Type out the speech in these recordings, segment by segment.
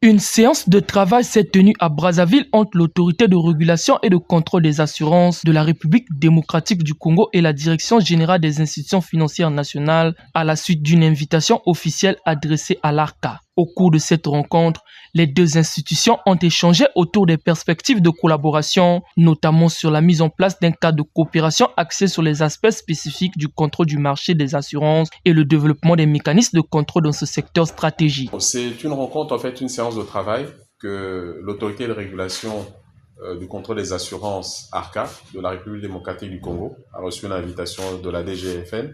Une séance de travail s'est tenue à Brazzaville entre l'autorité de régulation et de contrôle des assurances de la République démocratique du Congo et la Direction générale des institutions financières nationales à la suite d'une invitation officielle adressée à l'ARCA. Au cours de cette rencontre, les deux institutions ont échangé autour des perspectives de collaboration, notamment sur la mise en place d'un cadre de coopération axé sur les aspects spécifiques du contrôle du marché des assurances et le développement des mécanismes de contrôle dans ce secteur stratégique. C'est une rencontre, en fait, une séance de travail que l'autorité de régulation du contrôle des assurances ARCA de la République démocratique du Congo a reçu une invitation de la DGFN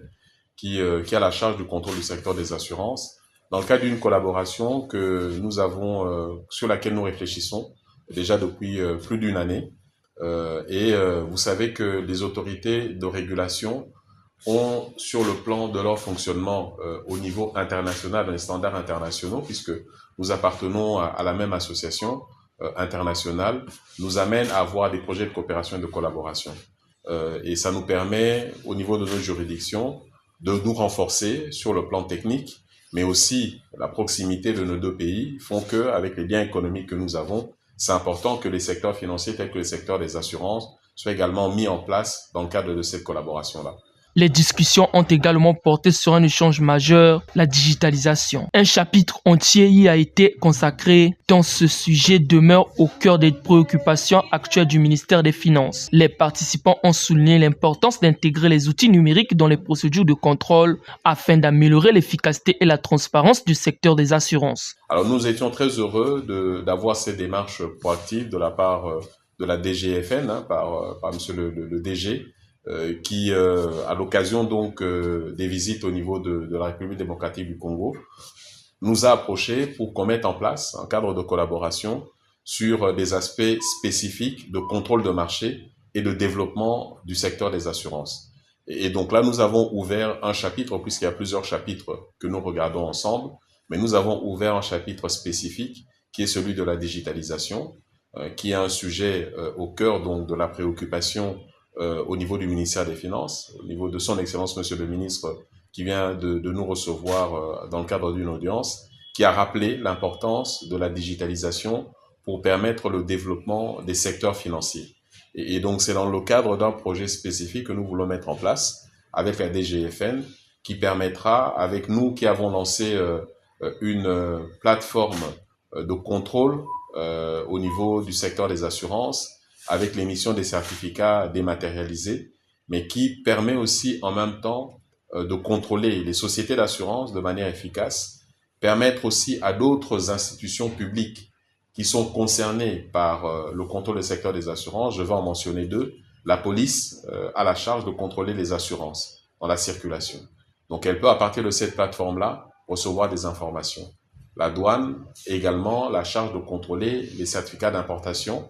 qui a la charge du contrôle du secteur des assurances dans le cadre d'une collaboration que nous avons, sur laquelle nous réfléchissons déjà depuis plus d'une année. Vous savez que les autorités de régulation ont, sur le plan de leur fonctionnement au niveau international, dans les standards internationaux, puisque nous appartenons à la même association internationale, nous amène à avoir des projets de coopération et de collaboration. Et ça nous permet, au niveau de nos juridictions, de nous renforcer sur le plan technique, mais aussi la proximité de nos deux pays font que, avec les liens économiques que nous avons, c'est important que les secteurs financiers tels que le secteur des assurances soient également mis en place dans le cadre de cette collaboration-là. Les discussions ont également porté sur un échange majeur, la digitalisation. Un chapitre entier y a été consacré, tant ce sujet demeure au cœur des préoccupations actuelles du ministère des Finances. Les participants ont souligné l'importance d'intégrer les outils numériques dans les procédures de contrôle afin d'améliorer l'efficacité et la transparence du secteur des assurances. Alors nous étions très heureux d'avoir ces démarches proactives de la part de la DGFN, par monsieur le DG, qui, à l'occasion donc des visites au niveau de la République démocratique du Congo, nous a approchés pour qu'on mette en place un cadre de collaboration sur des aspects spécifiques de contrôle de marché et de développement du secteur des assurances. Et donc là, nous avons ouvert un chapitre, puisqu'il y a plusieurs chapitres que nous regardons ensemble, mais nous avons ouvert un chapitre spécifique qui est celui de la digitalisation, qui est un sujet au cœur donc de la préoccupation au niveau du ministère des Finances, au niveau de son Excellence Monsieur le Ministre, qui vient de nous recevoir dans le cadre d'une audience, qui a rappelé l'importance de la digitalisation pour permettre le développement des secteurs financiers. Et donc, c'est dans le cadre d'un projet spécifique que nous voulons mettre en place avec la DGFN, qui permettra, avec nous qui avons lancé une plateforme de contrôle au niveau du secteur des assurances, avec l'émission des certificats dématérialisés, mais qui permet aussi en même temps de contrôler les sociétés d'assurance de manière efficace, permettre aussi à d'autres institutions publiques qui sont concernées par le contrôle du secteur des assurances. Je vais en mentionner deux. La police a la charge de contrôler les assurances dans la circulation. Donc elle peut, à partir de cette plateforme-là, recevoir des informations. La douane a également la charge de contrôler les certificats d'importation.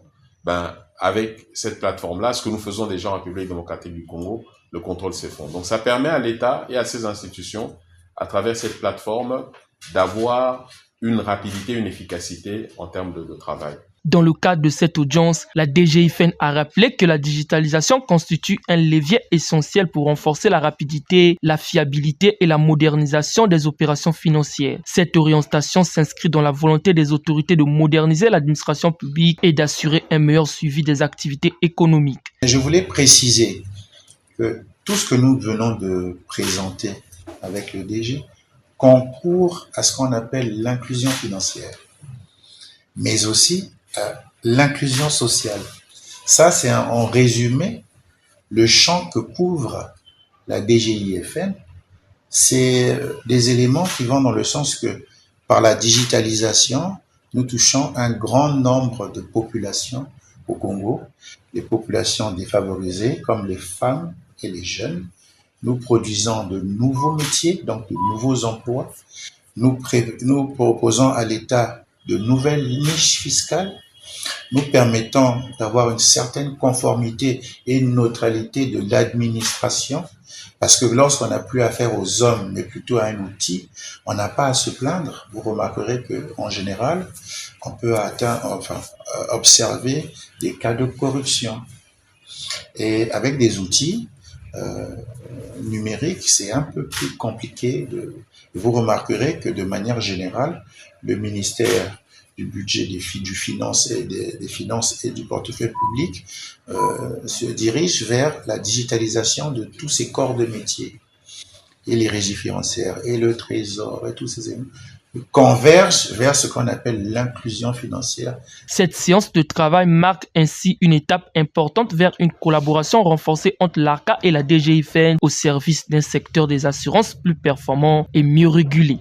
Avec cette plateforme-là, ce que nous faisons déjà en République démocratique du Congo, le contrôle se fait. Donc ça permet à l'État et à ses institutions, à travers cette plateforme, d'avoir une rapidité, une efficacité en termes de travail. Dans le cadre de cette audience, la DGFN a rappelé que la digitalisation constitue un levier essentiel pour renforcer la rapidité, la fiabilité et la modernisation des opérations financières. Cette orientation s'inscrit dans la volonté des autorités de moderniser l'administration publique et d'assurer un meilleur suivi des activités économiques. Je voulais préciser que tout ce que nous venons de présenter avec le DG concourt à ce qu'on appelle l'inclusion financière, mais aussi l'inclusion sociale. Ça, c'est en résumé le champ que couvre la DGIFN. C'est des éléments qui vont dans le sens que par la digitalisation, nous touchons un grand nombre de populations au Congo, les populations défavorisées comme les femmes et les jeunes. Nous produisons de nouveaux métiers, donc de nouveaux emplois. Nous proposons à l'État de nouvelles niches fiscales, nous permettant d'avoir une certaine conformité et une neutralité de l'administration, parce que lorsqu'on n'a plus affaire aux hommes, mais plutôt à un outil, on n'a pas à se plaindre. Vous remarquerez que, en général, on peut observer des cas de corruption. Et avec des outils numériques, c'est un peu plus compliqué. Vous remarquerez que de manière générale, le ministère du budget du finance et des finances et du portefeuille public se dirige vers la digitalisation de tous ces corps de métier. Et les régies financières, et le trésor, et tous ces éléments convergent vers ce qu'on appelle l'inclusion financière. Cette séance de travail marque ainsi une étape importante vers une collaboration renforcée entre l'ARCA et la DGIFN au service d'un secteur des assurances plus performant et mieux régulé.